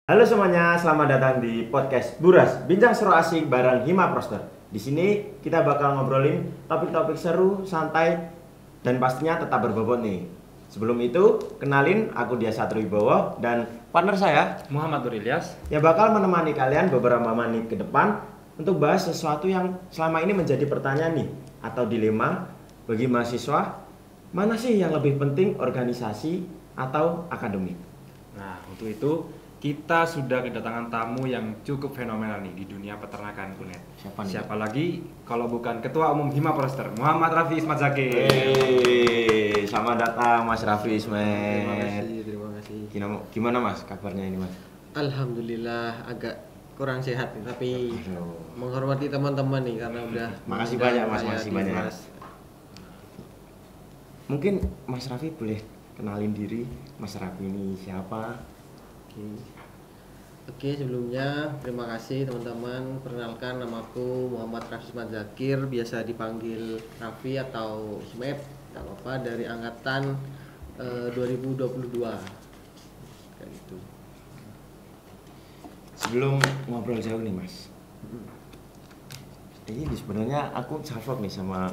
Halo semuanya, selamat datang di podcast Buras, bincang seru asik bareng Hima Proster. Di sini kita bakal ngobrolin topik-topik seru, santai, dan pastinya tetap berbobot nih. Sebelum itu, kenalin aku Dia Satruwibowo dan partner saya Muhammad Nur Ilyas. yang bakal menemani kalian beberapa menit ke depan untuk bahas sesuatu yang selama ini menjadi pertanyaan nih atau dilema bagi mahasiswa. Mana sih yang lebih penting, organisasi atau akademik? Nah, untuk itu kita sudah kedatangan tamu yang cukup fenomenal nih di dunia peternakan kunet. Siapa nih? Siapa lagi kalau bukan Ketua Umum Hima Proster, Muhammad Raffi Ismat Zakir. Selamat datang Mas Raffi Ismet. Terima kasih. Gimana Mas kabarnya ini Mas? Alhamdulillah agak kurang sehat nih, tapi Aduh. menghormati teman-teman nih karena udah Makasih mengundang banyak, Mas. saya Makasih di banyak. Buras. Mungkin Mas Raffi boleh kenalin diri, Mas Raffi ini siapa? Oke, sebelumnya terima kasih teman-teman. Perkenalkan, namaku Muhammad Raffi Ismat Zakir, biasa dipanggil Raffi atau Ismet, tak apa-apa, dari angkatan 2022. Kayak gitu. Sebelum ngobrol jauh nih Mas, ini sebenarnya aku salfok nih sama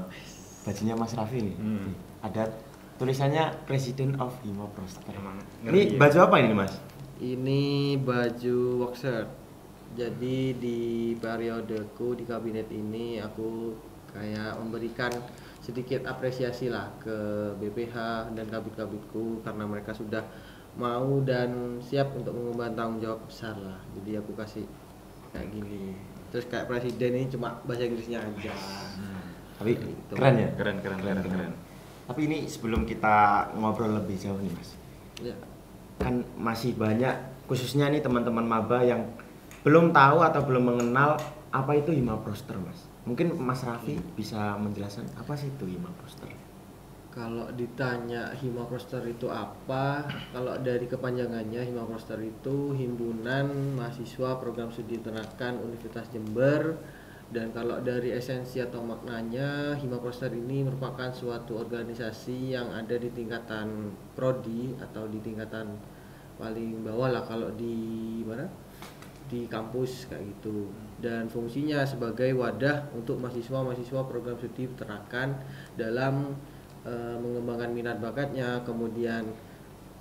bajunya Mas Raffi nih. Ada tulisannya President of Hima Proster. Emang Ini ngeri ya? baju apa ini Mas? Ini baju work shirt. Jadi di periodeku di kabinet ini aku kayak memberikan sedikit apresiasi lah ke BPH dan kabit-kabitku karena mereka sudah mau dan siap untuk mengemban tanggung jawab besar lah. Jadi aku kasih kayak gini. Terus kayak presiden ini cuma bahasa Inggrisnya aja. Tapi Gitu. keren ya? Keren. Tapi ini sebelum kita ngobrol lebih jauh nih Mas, Ya. kan masih banyak khususnya nih teman-teman maba yang belum tahu atau belum mengenal apa itu Hima Proster Mas. Mungkin Mas Raffi bisa menjelaskan apa sih itu Hima Proster? Kalau ditanya Hima Proster itu apa? Kalau dari kepanjangannya, Hima Proster itu Himpunan Mahasiswa Program Studi Peternakan Universitas Jember. Dan kalau dari esensi atau maknanya, Hima Proster ini merupakan suatu organisasi yang ada di tingkatan prodi atau di tingkatan paling bawah lah kalau di mana? Di kampus kayak gitu. Dan fungsinya sebagai wadah untuk mahasiswa-mahasiswa program studi peternakan dalam mengembangkan minat bakatnya, kemudian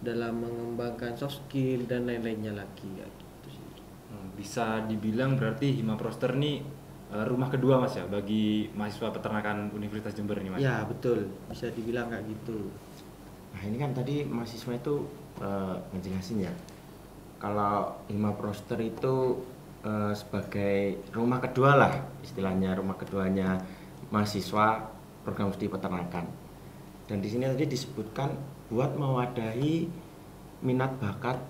dalam mengembangkan soft skill dan lain-lainnya lagi kayak gitu sih. Bisa dibilang berarti Hima Proster nih rumah kedua Mas ya bagi mahasiswa peternakan Universitas Jember ini Mas. Ya, betul. Bisa dibilang kayak gitu. Nah ini kan tadi mahasiswa itu ngejelasin ya, kalau Hima Proster itu sebagai rumah kedua lah istilahnya, rumah keduanya mahasiswa program studi peternakan. Dan di sini tadi disebutkan buat mewadahi minat bakat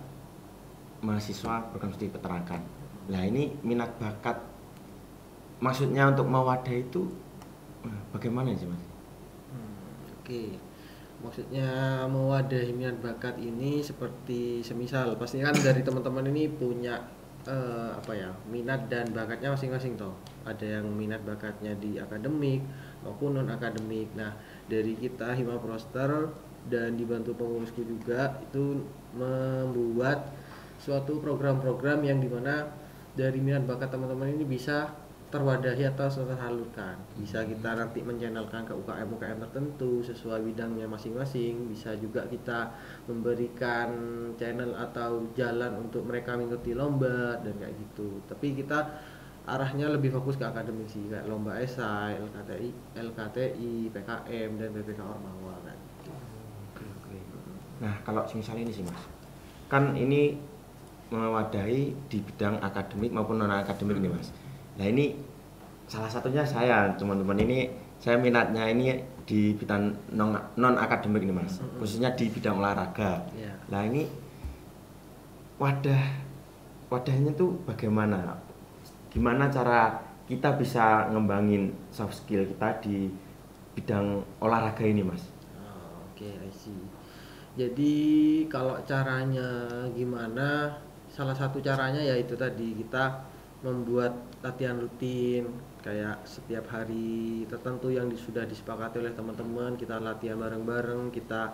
mahasiswa program studi peternakan. Nah ini minat bakat maksudnya untuk mewadahi itu bagaimana sih Mas? Oke. Maksudnya mewadahi minat bakat ini seperti semisal pastinya kan dari teman-teman ini punya minat dan bakatnya masing-masing toh. Ada yang minat bakatnya di akademik maupun non akademik. Nah, dari kita Hima Proster dan dibantu pengurusku juga itu membuat suatu program-program yang dimana dari minat bakat teman-teman ini bisa terwadahi atau tersalurkan. Bisa kita nanti menchannelkan ke UKM-UKM tertentu sesuai bidangnya masing-masing. Bisa juga kita memberikan channel atau jalan untuk mereka mengikuti lomba dan kayak gitu. Tapi kita arahnya lebih fokus ke akademik sih, kayak lomba esai, LKTI, PKM dan PPK Ormawa kan. Oke. Nah kalau misalnya ini sih Mas, kan ini mewadahi di bidang akademik maupun non akademik nih Mas. Nah ini salah satunya saya, teman-teman ini saya minatnya ini di bidang non akademik ini Mas, khususnya di bidang olahraga. Ya. Nah ini wadahnya tuh bagaimana? Gimana cara kita bisa ngembangin soft skill kita di bidang olahraga ini Mas? Oke, I see. Jadi kalau caranya gimana? Salah satu caranya yaitu tadi kita membuat latihan rutin kayak setiap hari tertentu yang sudah disepakati oleh teman-teman, kita latihan bareng-bareng, kita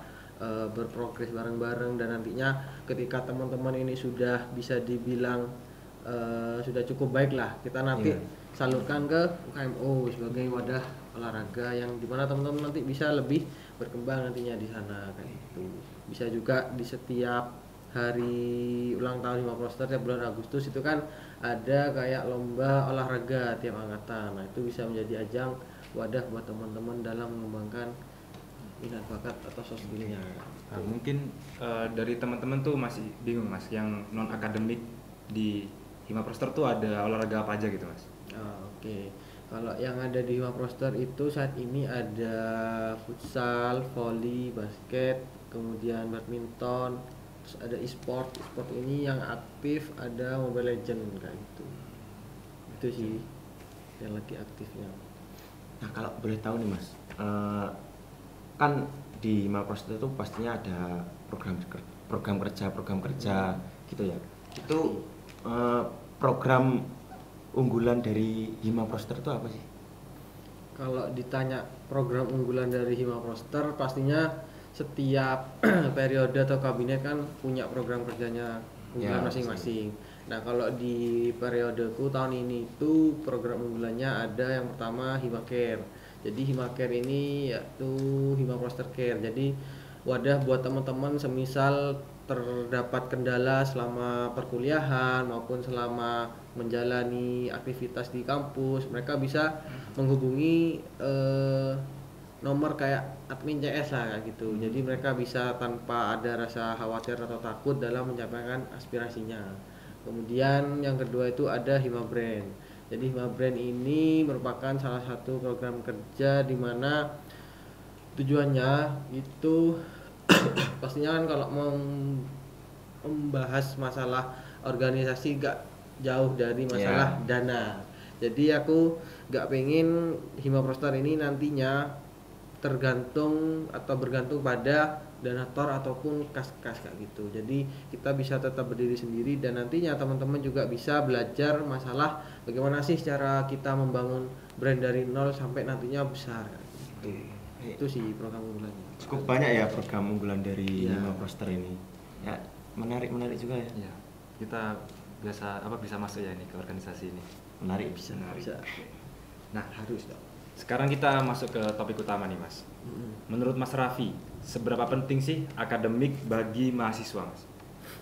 berprogres bareng-bareng, dan nantinya ketika teman-teman ini sudah bisa dibilang sudah cukup baik lah, kita nanti salurkan ke UKMO sebagai wadah olahraga yang dimana teman-teman nanti bisa lebih berkembang nantinya di sana kayak gitu. Bisa juga di setiap hari ulang tahun Hima Proster tiap bulan Agustus itu kan ada kayak lomba olahraga tiap angkatan. Nah, itu bisa menjadi ajang wadah buat teman-teman dalam mengembangkan minat bakat atau soft skillnya. Nah, mungkin dari teman-teman tuh masih bingung mas, yang non akademik di Hima Proster tuh ada olahraga apa aja gitu mas? Oke. Kalau yang ada di Hima Proster itu saat ini ada futsal, volley, basket, kemudian badminton, terus ada e-sport. E-sport ini yang aktif ada Mobile Legend kayak gitu. Itu sih yang lagi aktifnya. Nah kalau boleh tahu nih mas, kan di Hima Proster itu pastinya ada program kerja gitu ya. Itu program unggulan dari Hima Proster itu apa sih? Kalau ditanya program unggulan dari Hima Proster, pastinya setiap periode atau kabinet kan punya program kerjanya unggulan masing-masing. Nah, kalau di periodeku tahun ini itu program unggulannya ada yang pertama Hima Care. Jadi Hima Care ini yaitu Hima Proster Care. Jadi wadah buat teman-teman semisal terdapat kendala selama perkuliahan maupun selama menjalani aktivitas di kampus, mereka bisa menghubungi nomor kayak admin CS lah kayak gitu. Jadi mereka bisa tanpa ada rasa khawatir atau takut dalam menyampaikan aspirasinya. Kemudian yang kedua itu ada Hima Brand. Jadi Hima Brand ini merupakan salah satu program kerja di mana tujuannya itu pastinya kan kalau mau membahas masalah organisasi gak jauh dari masalah dana. Jadi aku gak pengen Hima Proster ini nantinya tergantung atau bergantung pada donatur ataupun kas-kas kayak gitu. Jadi kita bisa tetap berdiri sendiri dan nantinya teman-teman juga bisa belajar masalah bagaimana sih cara kita membangun brand dari nol sampai nantinya besar gitu. Itu sih program unggulannya. Cukup banyak ya program unggulan dari Hima Proster ini. Ya, menarik juga ya. Iya. Kita bisa masuk ya ini ke organisasi ini. Menarik bisa. Nah, harus dong. Sekarang kita masuk ke topik utama nih mas. Menurut Mas Raffi, seberapa penting sih akademik bagi mahasiswa mas?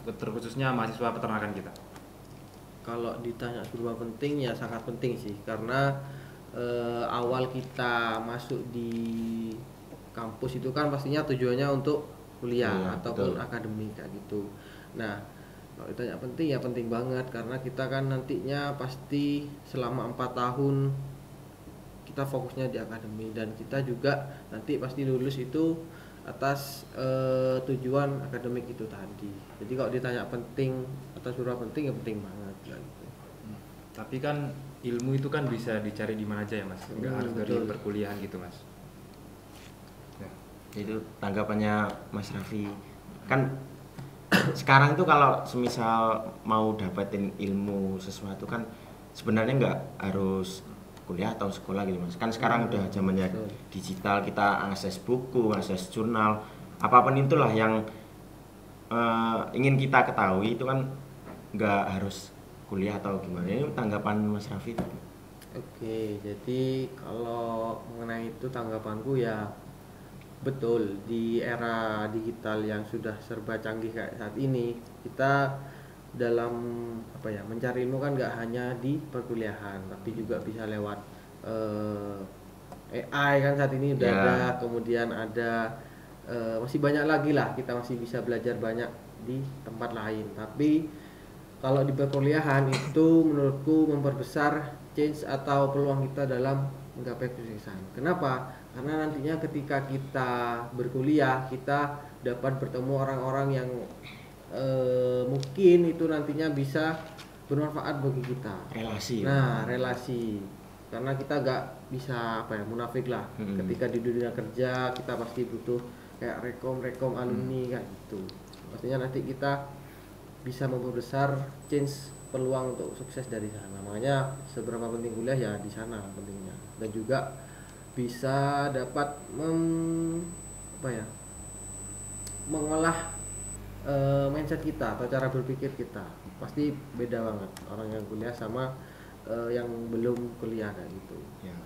Terkhususnya mahasiswa peternakan kita. Kalau ditanya seberapa penting ya sangat penting sih, karena awal kita masuk di kampus itu kan pastinya tujuannya untuk kuliah ataupun akademik kayak gitu. Nah, kalau ditanya penting ya penting banget, karena kita kan nantinya pasti selama 4 tahun kita fokusnya di akademi, dan kita juga nanti pasti lulus itu atas tujuan akademik itu tadi. Jadi kalau ditanya penting atau seberapa penting ya penting banget gitu. Tapi kan ilmu itu kan bisa dicari di mana aja ya mas, nggak harus dari perkuliahan gitu mas. Ya. Itu tanggapannya Mas Raffi. Kan sekarang itu kalau semisal mau dapetin ilmu sesuatu kan sebenarnya nggak harus kuliah atau sekolah gitu mas. Kan sekarang udah zamannya digital, kita akses buku, akses jurnal, apapun itulah yang ingin kita ketahui itu kan nggak harus kuliah atau gimana. Ini tanggapan Mas Raffi. Oke, jadi kalau mengenai itu tanggapanku ya betul, di era digital yang sudah serba canggih kayak saat ini, kita dalam mencari ilmu kan nggak hanya di perkuliahan, tapi juga bisa lewat AI kan saat ini udah ada, kemudian ada masih banyak lagi lah, kita masih bisa belajar banyak di tempat lain. Tapi kalau di perkuliahan itu menurutku memperbesar change atau peluang kita dalam menggapai kesuksesan. Kenapa? Karena nantinya ketika kita berkuliah, kita dapat bertemu orang-orang yang mungkin itu nantinya bisa bermanfaat bagi kita. Relasi. Karena kita gak bisa munafik lah. Ketika di dunia kerja kita pasti butuh kayak rekom alumni kayak gitu. Pastinya nanti kita bisa memperbesar change peluang untuk sukses dari sana. Makanya seberapa penting kuliah ya di sana pentingnya. Dan juga bisa dapat mengolah mindset kita atau cara berpikir kita pasti beda banget orang yang kuliah sama yang belum kuliah kayak gitu. Ya.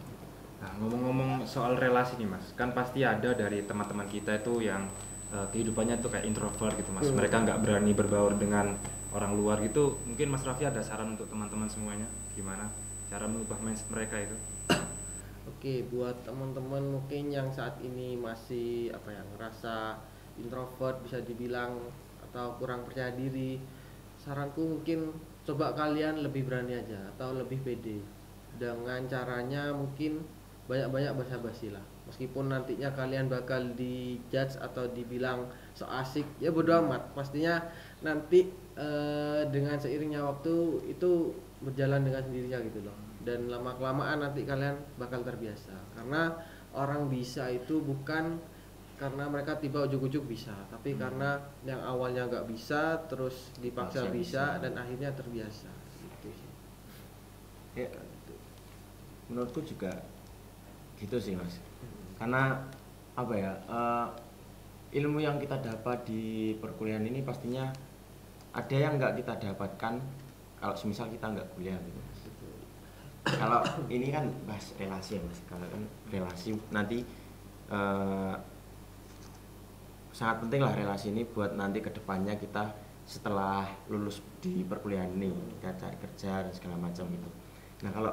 Nah, ngomong-ngomong soal relasi nih Mas, kan pasti ada dari teman-teman kita itu yang kehidupannya tuh kayak introvert gitu Mas. Mereka nggak berani berbaur dengan orang luar gitu. Mungkin Mas Raffi ada saran untuk teman-teman semuanya, gimana cara mengubah mindset mereka itu? Oke, buat teman-teman mungkin yang saat ini masih apa ya ngerasa introvert bisa dibilang atau kurang percaya diri, saranku mungkin coba kalian lebih berani aja atau lebih pede dengan caranya mungkin banyak-banyak basa-basi lah. Meskipun nantinya kalian bakal dijudge atau dibilang so asik, ya bodo amat. Pastinya nanti dengan seiringnya waktu itu berjalan dengan sendirinya gitu loh. Dan lama kelamaan nanti kalian bakal terbiasa. Karena orang bisa itu bukan karena mereka tiba ujuk-ujuk bisa, tapi karena yang awalnya nggak bisa terus dipaksa bisa dan akhirnya terbiasa gitu sih. Ya, menurutku juga gitu sih Mas, karena apa ya, ilmu yang kita dapat di perkuliahan ini pastinya ada yang nggak kita dapatkan kalau semisal kita nggak kuliah gitu Mas. Kalau ini kan bahas relasi ya Mas, kalau kan relasi nanti sangat penting lah relasi ini buat nanti kedepannya kita setelah lulus di perkuliahan ini kita cari kerja dan segala macam gitu. Nah kalau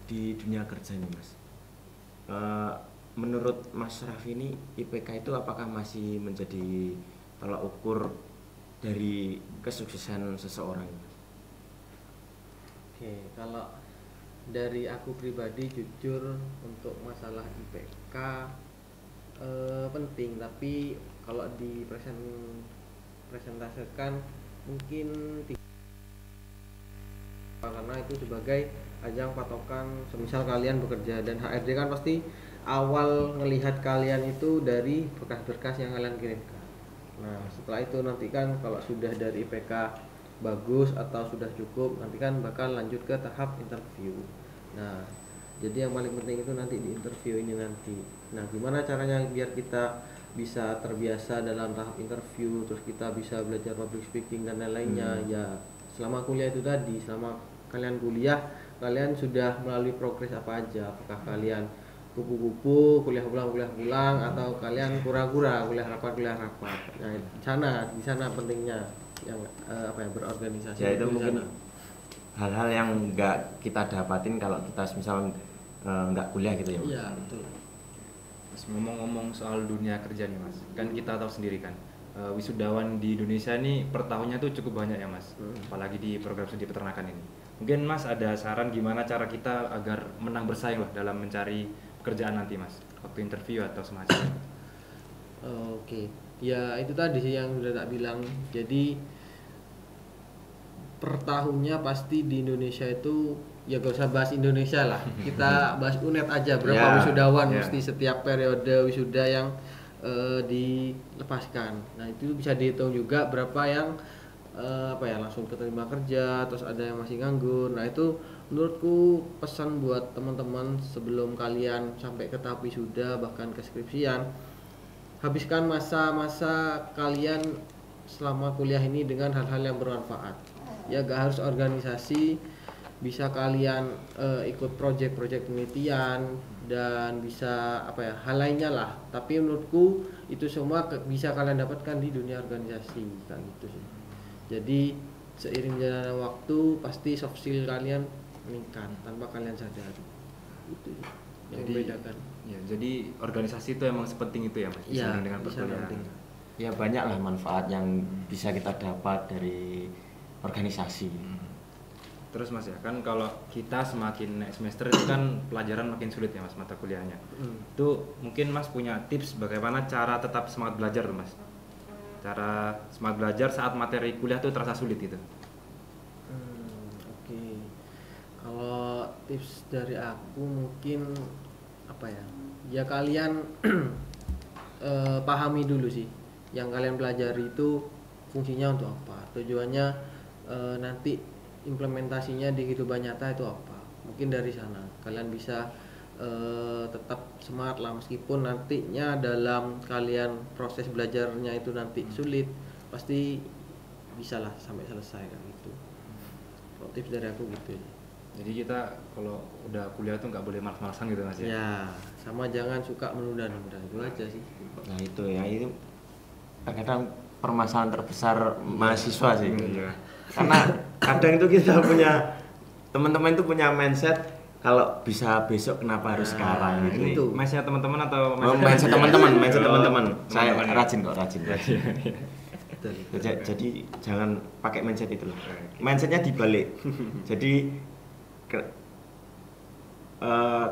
di dunia kerja nih Mas, menurut Mas Raffi ini IPK itu apakah masih menjadi tolak ukur dari kesuksesan seseorang? Oke, kalau dari aku pribadi jujur untuk masalah IPK penting, tapi kalau presentasikan mungkin karena itu sebagai ajang patokan semisal kalian bekerja dan HRD kan pasti awal ngelihat kalian itu dari berkas-berkas yang kalian kirimkan. Nah setelah itu nanti kan kalau sudah dari IPK bagus atau sudah cukup nanti kan bakal lanjut ke tahap interview. Nah jadi yang paling penting itu nanti di interview ini nanti. Nah gimana caranya biar kita bisa terbiasa dalam tahap interview, terus kita bisa belajar public speaking dan lain-lainnya. Ya selama kuliah itu tadi, selama kalian kuliah kalian sudah melalui progres apa aja, apakah kalian kupu-kupu kuliah pulang atau kalian kura-kura kuliah rapat. Nah di sana pentingnya yang apa ya berorganisasi. Ya itu mungkin hal-hal yang nggak kita dapatin kalau kita misal nggak kuliah gitu ya Mas? Iya betul. Mas, ngomong-ngomong soal dunia kerja nih Mas, kan kita tahu sendiri kan wisudawan di Indonesia ini per tahunnya tuh cukup banyak ya Mas, apalagi di program studi peternakan ini. Mungkin Mas ada saran gimana cara kita agar menang bersaing lah dalam mencari pekerjaan nanti Mas, waktu interview atau semacamnya? Oke, ya itu tadi sih yang udah tak bilang. Jadi per tahunnya pasti di Indonesia itu ya gak usah bahas Indonesia lah, kita bahas UNED aja berapa wisudawan mesti setiap periode wisuda yang dilepaskan. Nah itu bisa dihitung juga berapa yang apa ya langsung keterima kerja, terus ada yang masih nganggur. Nah itu menurutku pesan buat teman-teman sebelum kalian sampai ke tahap wisuda bahkan ke skripsian, habiskan masa-masa kalian selama kuliah ini dengan hal-hal yang bermanfaat. Ya gak harus organisasi, bisa kalian ikut project-project penelitian dan bisa apa ya hal lainnya lah. Tapi menurutku itu semua bisa kalian dapatkan di dunia organisasi kan gitu sih. Jadi seiring jalannya waktu pasti soft skill kalian meningkat tanpa kalian sadari. Itu yang membedakan. Ya, jadi organisasi itu emang sepenting itu ya Mas, Iya, dengan perkuliahan. Ya banyak lah manfaat yang bisa kita dapat dari organisasi. Terus Mas ya, kan kalau kita semakin naik semester itu kan pelajaran makin sulit ya Mas mata kuliahnya. Itu mungkin Mas punya tips bagaimana cara tetap semangat belajar tuh Mas? Cara semangat belajar saat materi kuliah tuh terasa sulit gitu. Oke. Kalau tips dari aku mungkin apa ya? Ya kalian pahami dulu sih yang kalian pelajari itu fungsinya untuk apa, tujuannya nanti implementasinya di kehidupan nyata itu apa. Mungkin dari sana kalian bisa tetap semangat lah, meskipun nantinya dalam kalian proses belajarnya itu nanti sulit, pasti bisa lah sampai selesai kan gitu. Kalau tips dari aku gitu ya. Jadi kita kalau udah kuliah tuh nggak boleh malas-malasan gitu Mas ya. Ya, sama jangan suka menunda-nunda, itu aja sih. Nah itu ya, itu kadang permasalahan terbesar mahasiswa sih. Iya. Karena kadang itu kita punya, teman-teman itu punya mindset kalau bisa besok kenapa harus sekarang gitu. Itu. Mas-nya teman-teman atau Mindset teman-teman, mindset Oh, teman-teman. Saya teman-teman ya. rajin kok, rajin. Betul. Jadi jangan pakai mindset itu loh. Mindsetnya dibalik. Jadi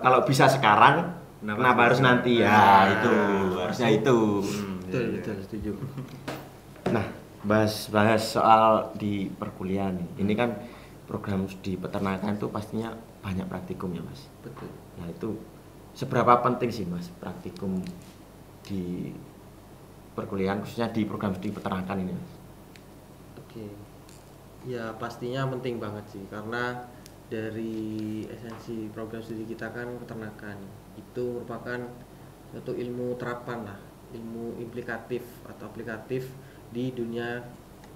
kalau bisa sekarang, kenapa harus nanti ya? Itu harusnya itu. Betul, betul, setuju. Nah, bahas soal di perkuliahan nih. Ini kan program di peternakan itu pastinya banyak praktikum ya Mas. Betul. Nah itu seberapa penting sih Mas praktikum di perkuliahan, khususnya di program studi peternakan ini Mas? Oke. Ya pastinya penting banget sih, karena dari esensi program studi kita kan peternakan. Itu merupakan suatu ilmu terapan lah, ilmu implikatif atau aplikatif di dunia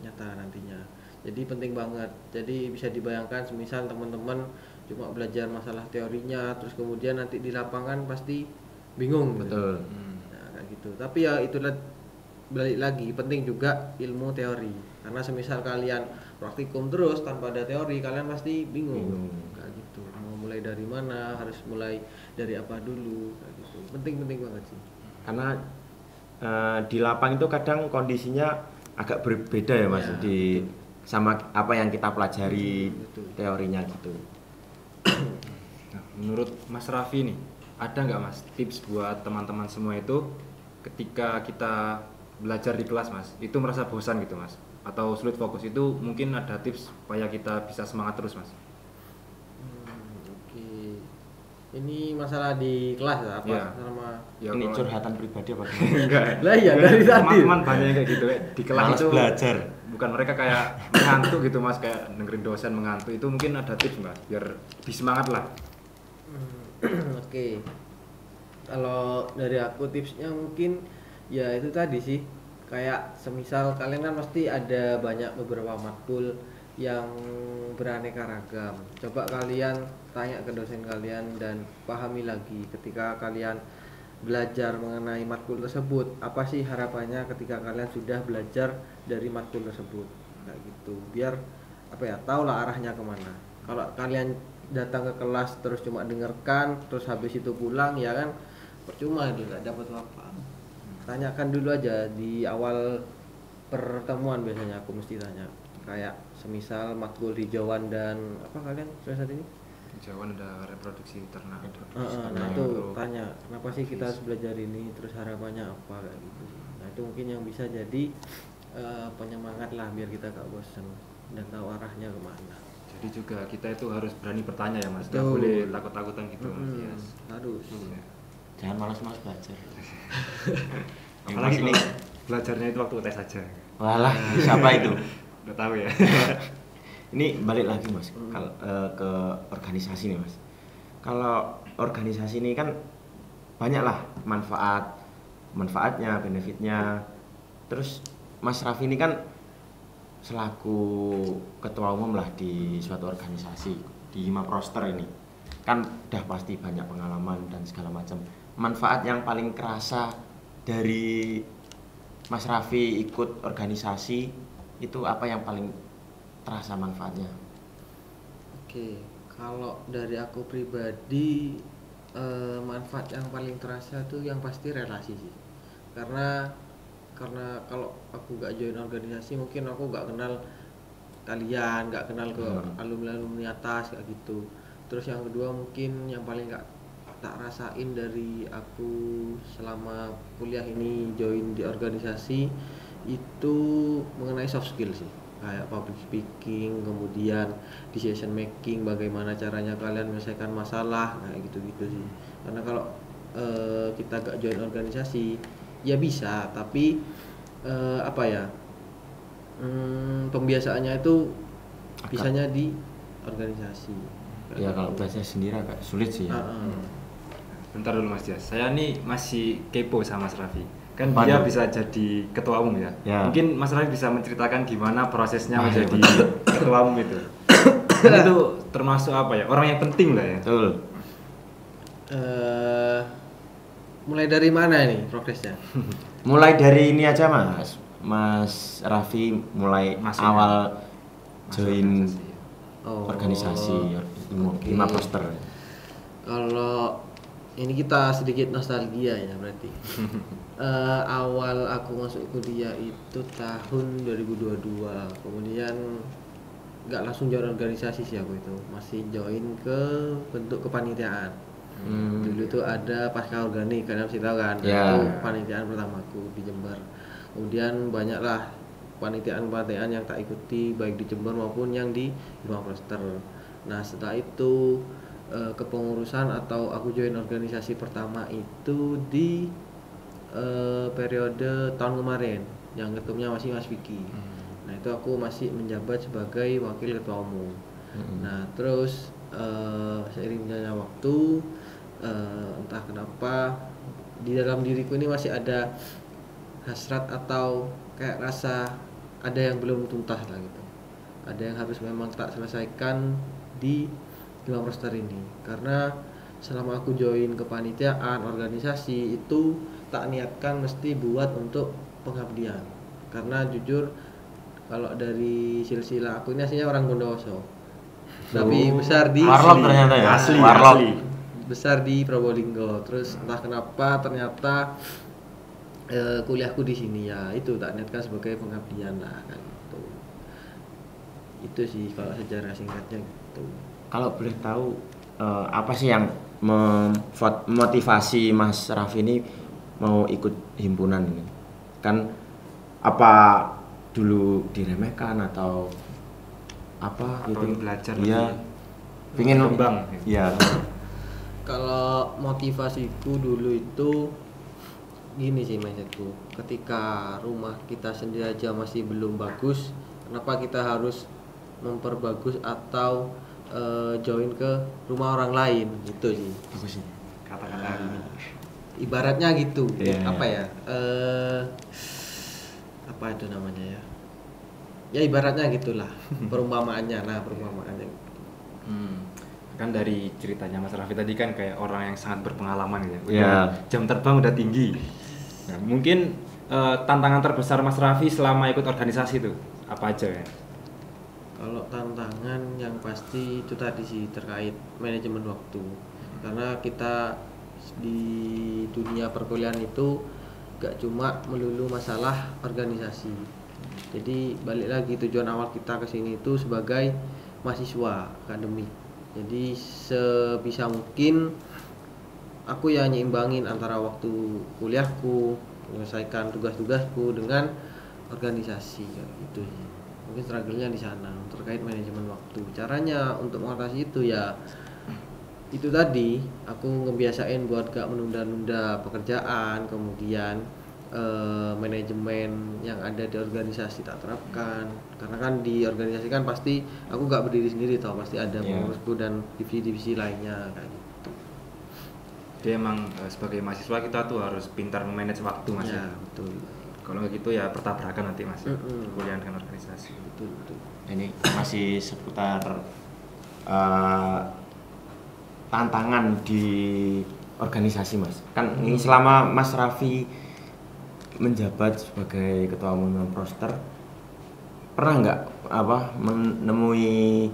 nyata nantinya. Jadi penting banget. Jadi bisa dibayangkan semisal teman-teman cuma belajar masalah teorinya, terus kemudian nanti di lapangan pasti bingung. Betul. Nah, kayak gitu. Tapi ya itulah, balik lagi penting juga ilmu teori. Karena semisal kalian praktikum terus tanpa ada teori, kalian pasti bingung. Kayak gitu. Mau mulai dari mana, harus mulai dari apa dulu, kayak gitu. Penting banget sih. Karena di lapang itu kadang kondisinya agak berbeda ya Mas, Ya, di sama apa yang kita pelajari Betul. teorinya gitu. Nah, menurut Mas Raffi nih, ada nggak Mas tips buat teman-teman semua itu ketika kita belajar di kelas Mas, itu merasa bosan gitu Mas, atau sulit fokus, itu mungkin ada tips supaya kita bisa semangat terus Mas? Oke. Ini masalah di kelas ya, apa Iya. sama Ya, Ini kalau- curhatan pribadi apa? Enggak. Lah iya, dari tadi. Teman-teman banyak yang kayak gitu di kelas Malas itu belajar. bukan mereka kayak mengantuk gitu Mas, kayak dengerin dosen mengantuk, itu mungkin ada tips Mas biar lebih semangat lah. Oke. Kalau dari aku tipsnya mungkin ya itu tadi sih. Kayak semisal kalian kan pasti ada banyak beberapa matkul yang beraneka ragam. Coba kalian tanya ke dosen kalian dan pahami lagi ketika kalian belajar mengenai matkul tersebut, apa sih harapannya ketika kalian sudah belajar dari matkul tersebut, kayak gitu. Biar apa ya, tahulah arahnya kemana. Kalau kalian datang ke kelas terus cuma dengarkan terus habis itu pulang, ya kan percuma, itu nggak dapat apa. Tanyakan dulu aja di awal pertemuan, biasanya aku mesti tanya. Kayak semisal matkul hijauan dan apa kalian semester ini? Jawaban ada reproduksi ternak. Nah itu tanya kenapa sih kita harus belajar ini, terus harapannya apa, kayak gitu sih. Nah itu mungkin yang bisa jadi penyemangat lah biar kita gak bosan dan tahu arahnya kemana. Jadi juga kita itu harus berani bertanya ya Mas, nggak Betul. boleh takut-takutan gitu Mas. Yes. Harus. Iya. Jangan malas-malas belajar. Apalagi ini, kalau belajarnya itu waktu tes aja. walah, siapa itu? Udah tahu ya. Ini balik lagi Mas, ke organisasi nih Mas. Kalau organisasi ini kan banyaklah manfaatnya, benefitnya. Terus Mas Raffi ini kan selaku ketua umum lah di suatu organisasi, di Hima Proster ini, kan udah pasti banyak pengalaman dan segala macam. Manfaat yang paling kerasa dari Mas Raffi ikut organisasi itu apa yang paling terasa manfaatnya? Oke, kalau dari aku pribadi manfaat yang paling terasa tuh yang pasti relasi sih. Karena kalau aku gak join organisasi mungkin aku gak kenal kalian, gak kenal ke alumni atas kayak gitu. Terus yang kedua mungkin yang paling gak tak rasain dari aku selama kuliah ini join di organisasi itu mengenai soft skill sih, kayak public speaking, kemudian decision making, bagaimana caranya kalian menyelesaikan masalah, kayak gitu-gitu sih. Karena kalau kita gak join organisasi ya bisa, tapi apa ya, pembiasaannya itu bisanya di organisasi. Ya kalau belajar sendiri agak sulit sih ya. Bentar dulu Mas Dias. Saya nih masih kepo sama Mas Raffi. Kan Apa dia tuh? bisa jadi ketua umum ya. Ya. Mungkin Mas Raffi bisa menceritakan gimana prosesnya Nah, menjadi iya, ketua umum itu. Kan itu termasuk apa ya? Orang yang penting lah ya. Betul. Mulai dari mana nih progresnya? Mulai dari ini aja Mas. Mas Raffi mulai Masuk awal Masuk join organisasi. organisasi oke. Hima Poster. Kalau ini kita sedikit nostalgia ya berarti. Awal aku masuk kuliah itu tahun 2022. Kemudian nggak langsung join organisasi sih aku itu, masih join ke bentuk kepanitiaan. Dulu tuh ada pasca organik, kalian pasti tahu kan? Ya. Itu panitiaan pertamaku di Jember. Kemudian banyaklah panitiaan-panitiaan yang tak ikuti baik di Jember maupun yang di Hima Poster. Nah setelah itu kepengurusan atau aku join organisasi pertama itu di periode tahun kemarin yang ketumnya masih Mas Vicky. Nah itu aku masih menjabat sebagai wakil ketua umum. Nah terus seiring berjalannya waktu, entah kenapa di dalam diriku ini masih ada hasrat atau kayak rasa ada yang belum tuntas lah gitu, ada yang harus memang tak selesaikan di Hima Poster ini, karena selama aku join kepanitiaan organisasi itu tak niatkan mesti buat untuk pengabdian, karena jujur kalau dari silsilah aku ini aslinya orang Bondowoso tapi besar di Warlock ternyata ya. Asli, Warlock. asli. besar di Probolinggo. Terus entah kenapa ternyata kuliahku di sini ya itu tak niatkan sebagai pengabdian lah kan gitu. Itu sih kalau sejarah singkatnya gitu. Kalau boleh tahu apa sih yang memotivasi Mas Raffi ini mau ikut himpunan ini? Kan apa dulu diremehkan atau apa Atau gitu? belajar Iya. lebih Pingin berkembang. Iya. Kalau motivasiku dulu itu gini sih mindsetku, ketika rumah kita sendiri aja masih belum bagus, kenapa kita harus memperbagus atau join ke rumah orang lain gitu sih. Apa sih? Kata-kata hari ini. Ibaratnya gitu. Iya, Apa iya. ya? Apa itu namanya ya? Ya ibaratnya gitulah perumpamaannya. Nah, perumpamaannya. Kan dari ceritanya Mas Raffi tadi kan kayak orang yang sangat berpengalaman gitu. Iya. Jam terbang udah tinggi. Nah, mungkin tantangan terbesar Mas Raffi selama ikut organisasi itu apa aja ya? Kalau tantangan yang pasti itu tadi sih terkait manajemen waktu. Karena kita di dunia perkuliahan itu gak cuma melulu masalah organisasi. Jadi balik lagi tujuan awal kita kesini itu sebagai mahasiswa akademik. Jadi sebisa mungkin aku ya nyimbangin antara waktu kuliahku, menyelesaikan tugas-tugasku dengan organisasi kayak gitu sih. Mungkin struggle-nya di sana terkait manajemen waktu. Caranya untuk mengatasi itu ya itu tadi, aku ngebiasain buat gak menunda-nunda pekerjaan, kemudian manajemen yang ada di organisasi tak terapkan, karena kan di organisasi kan pasti aku gak berdiri sendiri tau, pasti ada pengurusku dan divisi-divisi lainnya kayak gitu. Dia emang sebagai mahasiswa kita tuh harus pintar memanage waktu Mas Ya betul. Kalau nggak gitu ya pertabrakan nanti Mas. Kuliah dengan organisasi. Betul. Ini masih seputar tantangan di organisasi Mas. Kan ini selama Mas Raffi menjabat sebagai ketua umum Proster, pernah nggak menemui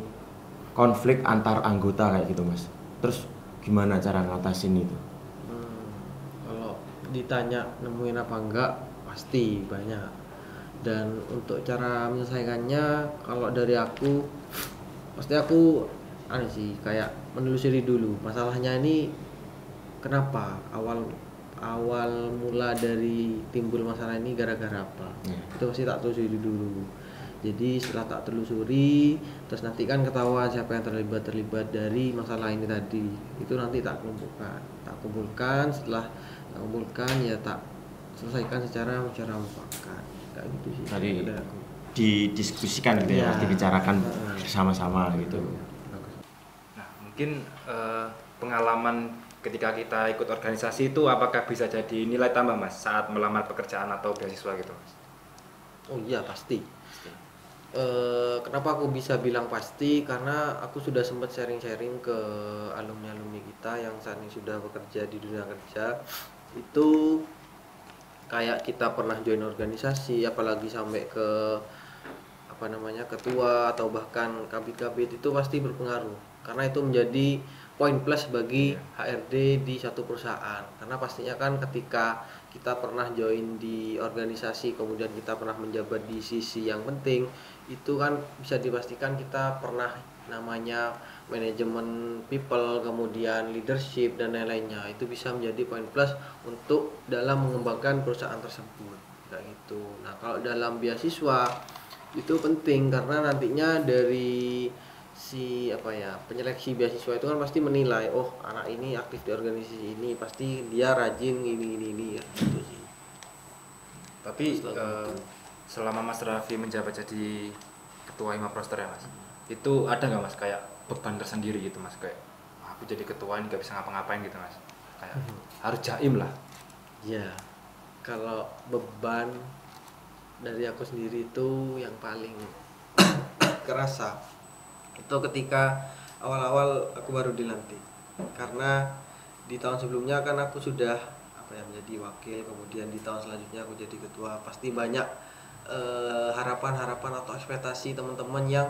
konflik antar anggota kayak gitu Mas? Terus gimana cara ngatasin itu? Kalau ditanya nemuin apa enggak, pasti banyak. Dan untuk cara menyelesaikannya, kalau dari aku, pasti aku aneh sih, kayak menelusuri dulu masalahnya ini kenapa, awal mula dari timbul masalah ini gara-gara apa. Itu pasti tak telusuri dulu. Jadi setelah tak telusuri, terus nanti kan ketahuan siapa yang terlibat dari masalah ini tadi. Itu nanti tak kumpulkan, setelah tak kumpulkan ya tak selesaikan secara mufakat. Kayak gitu sih. Tadi didiskusikan gitu ya, dibicarakan bersama-sama gitu. Nah, mungkin pengalaman ketika kita ikut organisasi itu apakah bisa jadi nilai tambah Mas saat melamar pekerjaan atau beasiswa gitu Mas? Oh iya pasti. Kenapa aku bisa bilang pasti? Karena aku sudah sempat sharing-sharing ke alumni-alumni kita yang saat ini sudah bekerja di dunia kerja. Itu kayak kita pernah join organisasi, apalagi sampai ke apa namanya ketua atau bahkan kabit-kabit, itu pasti berpengaruh. Karena itu menjadi poin plus bagi HRD di satu perusahaan. Karena pastinya kan ketika kita pernah join di organisasi, kemudian kita pernah menjabat di sisi yang penting, itu kan bisa dipastikan kita pernah namanya manajemen people, kemudian leadership dan lain-lainnya. Itu bisa menjadi poin plus untuk dalam mengembangkan perusahaan tersebut kayak gitu. Nah, kalau dalam beasiswa itu penting karena nantinya dari si penyeleksi beasiswa itu kan pasti menilai, oh anak ini aktif di organisasi ini pasti dia rajin ini ya gitu sih. Tapi selama Mas Raffi menjabat jadi ketua Hima Proster ya Mas, itu ada nggak Mas kayak beban tersendiri gitu Mas, kayak aku jadi ketua ini nggak bisa ngapa-ngapain gitu Mas, kayak harus jaim lah. Ya, kalau beban dari aku sendiri itu yang paling kerasa itu ketika awal-awal aku baru dilantik, karena di tahun sebelumnya kan aku sudah menjadi wakil, kemudian di tahun selanjutnya aku jadi ketua. Pasti banyak harapan-harapan atau ekspektasi teman-teman yang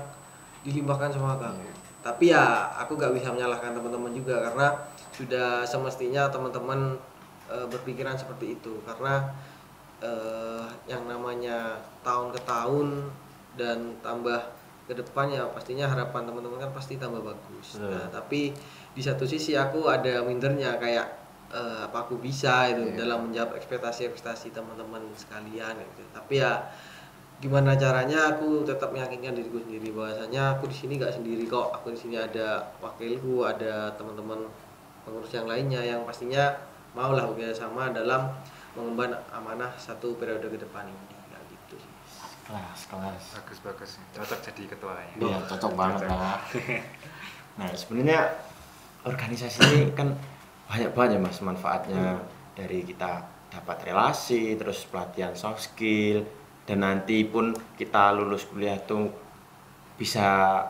dilimpahkan sama aku. Tapi ya aku gak bisa menyalahkan teman-teman juga, karena sudah semestinya teman-teman berpikiran seperti itu. Karena yang namanya tahun ke tahun dan tambah ke depannya pastinya harapan teman-teman kan pasti tambah bagus. Nah, tapi di satu sisi aku ada mindernya, kayak apa aku bisa itu dalam menjawab ekspektasi teman-teman sekalian gitu. Tapi ya gimana caranya aku tetap meyakinkan diriku sendiri bahwasanya aku di sini gak sendiri kok. Aku di sini ada wakilku, ada teman-teman pengurus yang lainnya yang pastinya maulah bekerja sama dalam mengemban amanah satu periode ke depan ini. Kayak gitu sih. Kelas. Bagus cocok jadi ketua ya. Iya, cocok banget lah. Nah, sebenarnya organisasi ini kan banyak banget ya Mas manfaatnya. Dari kita dapat relasi, terus pelatihan soft skill, dan nanti pun kita lulus kuliah tuh bisa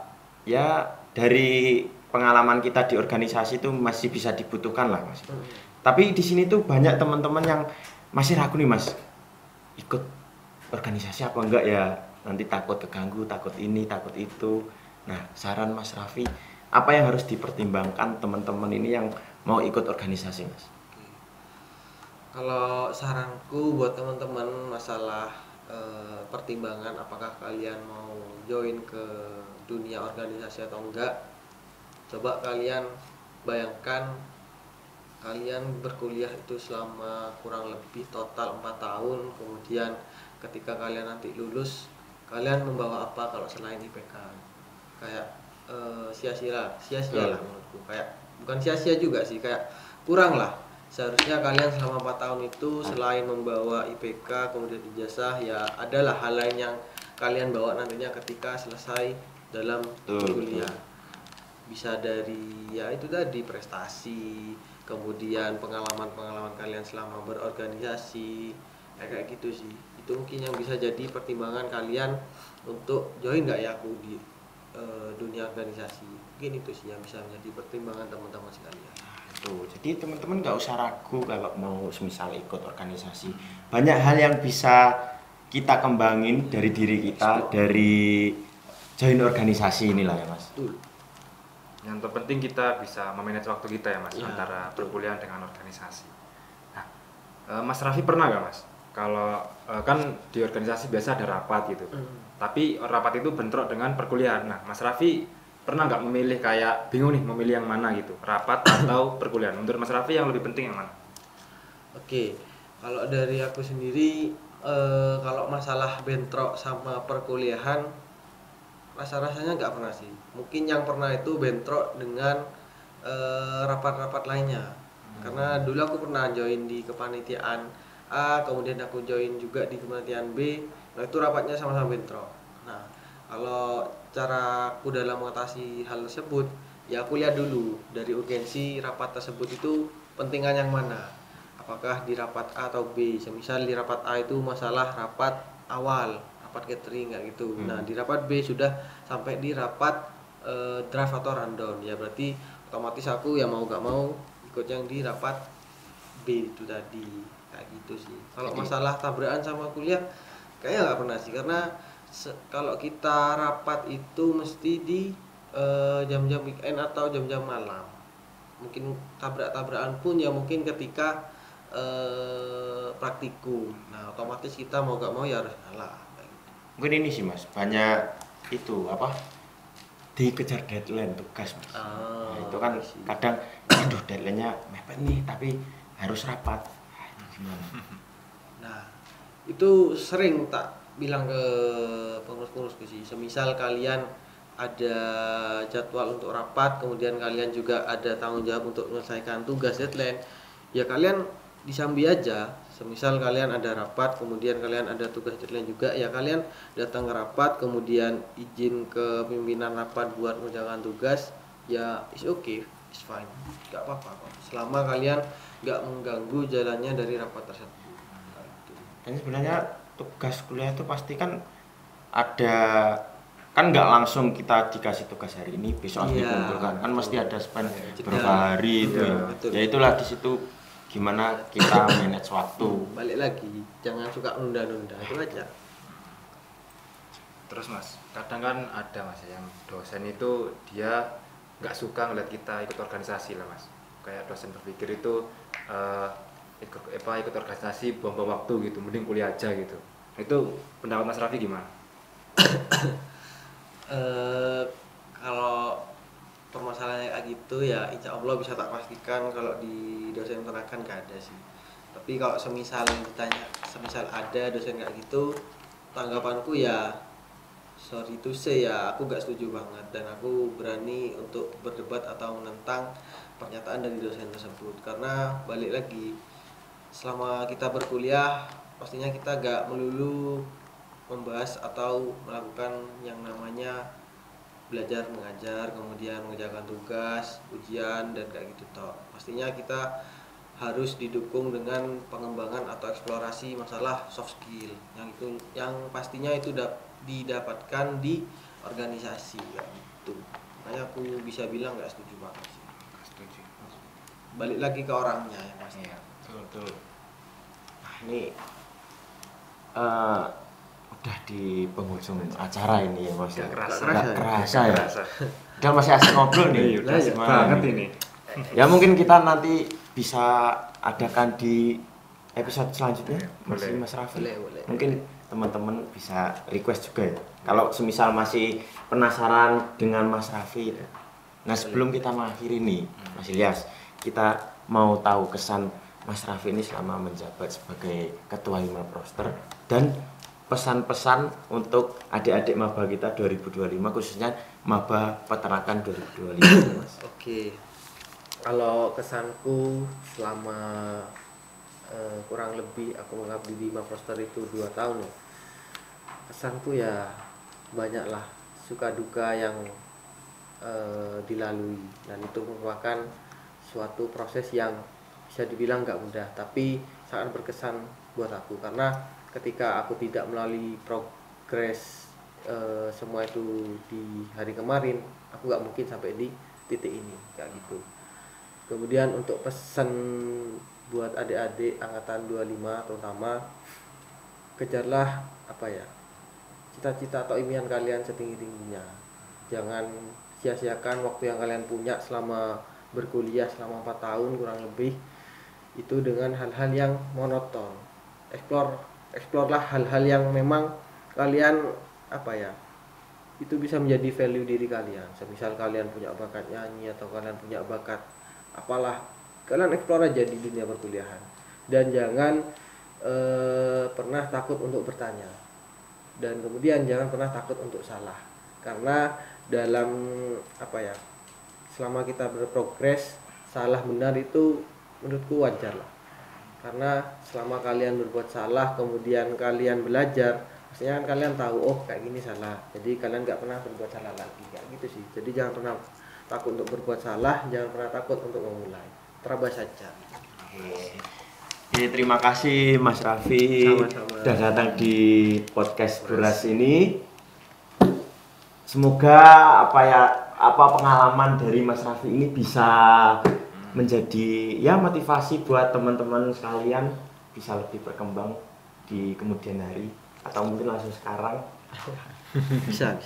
ya dari pengalaman kita di organisasi itu masih bisa dibutuhkan lah Mas. Tapi di sini tuh banyak teman-teman yang masih ragu nih Mas, ikut organisasi apa enggak ya, nanti takut keganggu, takut ini, takut itu. Nah, saran Mas Raffi, apa yang harus dipertimbangkan teman-teman ini yang mau ikut organisasi Mas? Kalau saranku buat teman-teman masalah pertimbangan apakah kalian mau join ke dunia organisasi atau enggak, coba kalian bayangkan kalian berkuliah itu selama kurang lebih total 4 tahun, kemudian ketika kalian nanti lulus, kalian membawa apa kalau selain IPK? Kayak sia-sia lah menurutku. Kayak bukan sia-sia juga sih, kayak kurang lah. Seharusnya kalian selama 4 tahun itu selain membawa IPK kemudian ijazah, ya adalah hal lain yang kalian bawa nantinya ketika selesai dalam berkuliah. Bisa dari ya itu tadi prestasi, kemudian pengalaman kalian selama berorganisasi, kayak gitu sih. Itu mungkin yang bisa jadi pertimbangan kalian untuk join nggak ya aku di dunia organisasi. Mungkin itu sih yang bisa menjadi pertimbangan teman-teman sekalian. Tuh, jadi teman-teman nggak usah ragu kalau mau semisal ikut organisasi. Banyak hal yang bisa kita kembangin dari diri kita, dari join organisasi inilah ya Mas. Yang terpenting kita bisa memanage waktu kita ya Mas, antara perkuliahan dengan organisasi. Nah, Mas Raffi pernah nggak Mas, kalau kan di organisasi biasa ada rapat gitu, tapi rapat itu bentrok dengan perkuliahan. Nah, Mas Raffi pernah nggak memilih, kayak bingung nih memilih yang mana gitu, rapat atau perkuliahan? Menurut Mas Raffi yang lebih penting yang mana? Oke, kalau dari aku sendiri, kalau masalah bentrok sama perkuliahan, rasanya nggak pernah sih. Mungkin yang pernah itu bentrok dengan rapat-rapat lainnya. Karena dulu aku pernah join di kepanitiaan A, kemudian aku join juga di kepanitiaan B. Nah, itu rapatnya sama-sama bentrok. Nah, kalau cara aku dalam mengatasi hal tersebut, ya aku lihat dulu dari urgensi rapat tersebut itu pentingan yang mana, apakah di rapat A atau B. Semisal di rapat A itu masalah rapat awal, rapat catering kayak gitu. Nah di rapat B sudah sampai di rapat draft atau rundown, ya berarti otomatis aku ya mau gak mau ikut yang di rapat B itu tadi, kayak gitu sih. Kalau masalah tabrakan sama kuliah kayaknya nggak pernah sih, karena kalau kita rapat itu mesti di jam-jam weekend atau jam-jam malam. Mungkin tabrak-tabrakan pun ya mungkin ketika praktikum. Nah otomatis kita mau gak mau ya harus ngalah kayak gitu. Mungkin ini sih Mas, banyak itu apa dikejar deadline tugas Mas. Nah, itu kan sih. kadang aduh deadline-nya mepet nih tapi harus rapat. Nah, itu gimana? Nah itu sering tak bilang ke pengurus-pengurusku sih, semisal kalian ada jadwal untuk rapat, kemudian kalian juga ada tanggung jawab untuk menyelesaikan tugas deadline, ya kalian disambi aja. Semisal kalian ada rapat, kemudian kalian ada tugas deadline juga, ya kalian datang ke rapat, kemudian izin ke pimpinan rapat buat mengerjakan tugas, ya is okay, is fine, gak apa-apa kok, selama kalian gak mengganggu jalannya dari rapat tersebut. Dan sebenarnya tugas kuliah itu pasti kan ada, kan nggak langsung kita dikasih tugas hari ini besok harus Iya, dikumpulkan, kan betul. mesti ada span Jeda. berapa hari itu Iya, ya. betul. Ya itulah di situ gimana kita manage waktu. Balik lagi, jangan suka nunda-nunda, itu aja. Terus Mas, kadang kan ada Mas yang dosen itu dia nggak suka ngeliat kita ikut organisasi lah Mas. Kayak dosen berpikir itu ikut organisasi buang-buang waktu gitu, mending kuliah aja gitu. Itu pendapat Mas Raffi gimana? Kalau permasalahannya kayak gitu ya insya Allah bisa tak pastikan kalau di dosen peternakan gak ada sih. Tapi kalau semisal ditanya, semisal ada dosen kayak gitu, tanggapanku ya sorry to say ya aku gak setuju banget, dan aku berani untuk berdebat atau menentang pernyataan dari dosen tersebut. Karena balik lagi, selama kita berkuliah pastinya kita gak melulu membahas atau melakukan yang namanya belajar mengajar, kemudian mengerjakan tugas, ujian, dan kayak gitu toh. Pastinya kita harus didukung dengan pengembangan atau eksplorasi masalah soft skill yang pastinya itu didapatkan di organisasi kayak gitu. Makanya aku bisa bilang nggak setuju banget sih. Setuju. Balik lagi ke orangnya ya Mas. Iya, Betul. Nah, ini udah di penghujung acara ini ya Mas. Nggak kerasa. Nggak kerasa ya. Kerasa. Udah masih asik ngobrol nih. Iya, udah Lah, asik ya. banget Gimana ini. Ya mungkin kita nanti bisa adakan di episode selanjutnya masih Boleh. Mas Raffi. Boleh. Mungkin teman-teman bisa request juga ya. Kalau semisal masih penasaran dengan Mas Raffi. Nah sebelum kita mengakhiri nih Mas Ilyas, kita mau tahu kesan Mas Raffi ini selama menjabat sebagai Ketua Hima Proster dan pesan-pesan untuk adik-adik maba kita 2025, khususnya maba peternakan 2025 Mas. Oke. Kalau kesanku selama kurang lebih aku mengabdi di Hima Proster itu 2 tahun ya. Kesanku ya banyaklah suka duka yang dilalui, dan itu merupakan suatu proses yang bisa dibilang nggak mudah tapi sangat berkesan buat aku, karena ketika aku tidak melalui progres semua itu di hari kemarin, aku nggak mungkin sampai di titik ini kayak gitu. Kemudian untuk pesan buat adik-adik angkatan 25 terutama, kejarlah cita-cita atau impian kalian setinggi-tingginya. Jangan sia-siakan waktu yang kalian punya selama berkuliah selama 4 tahun kurang lebih itu dengan hal-hal yang monoton. Explore-lah hal-hal yang memang kalian itu bisa menjadi value diri kalian. Semisal kalian punya bakat nyanyi atau kalian punya bakat apalah, kalian explore aja di dunia perkuliahan, dan jangan pernah takut untuk bertanya, dan kemudian jangan pernah takut untuk salah, karena dalam selama kita berprogres salah benar itu menurutku wajar lah, karena selama kalian berbuat salah kemudian kalian belajar, maksudnya kan kalian tahu oh kayak gini salah, jadi kalian nggak pernah berbuat salah lagi kayak gitu sih. Jadi jangan pernah takut untuk berbuat salah, jangan pernah takut untuk memulai. Terabas saja. Oke, terima kasih Mas Raffi Sama-sama. sudah datang di podcast Buras ini. Semoga apa pengalaman dari Mas Raffi ini bisa menjadi ya motivasi buat teman-teman sekalian bisa lebih berkembang di kemudian hari atau mungkin langsung sekarang. Bisa.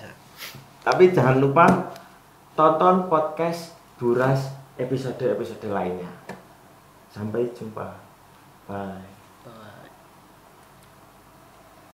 Tapi jangan lupa tonton podcast Buras episode-episode lainnya. Sampai jumpa. Bye. Bye.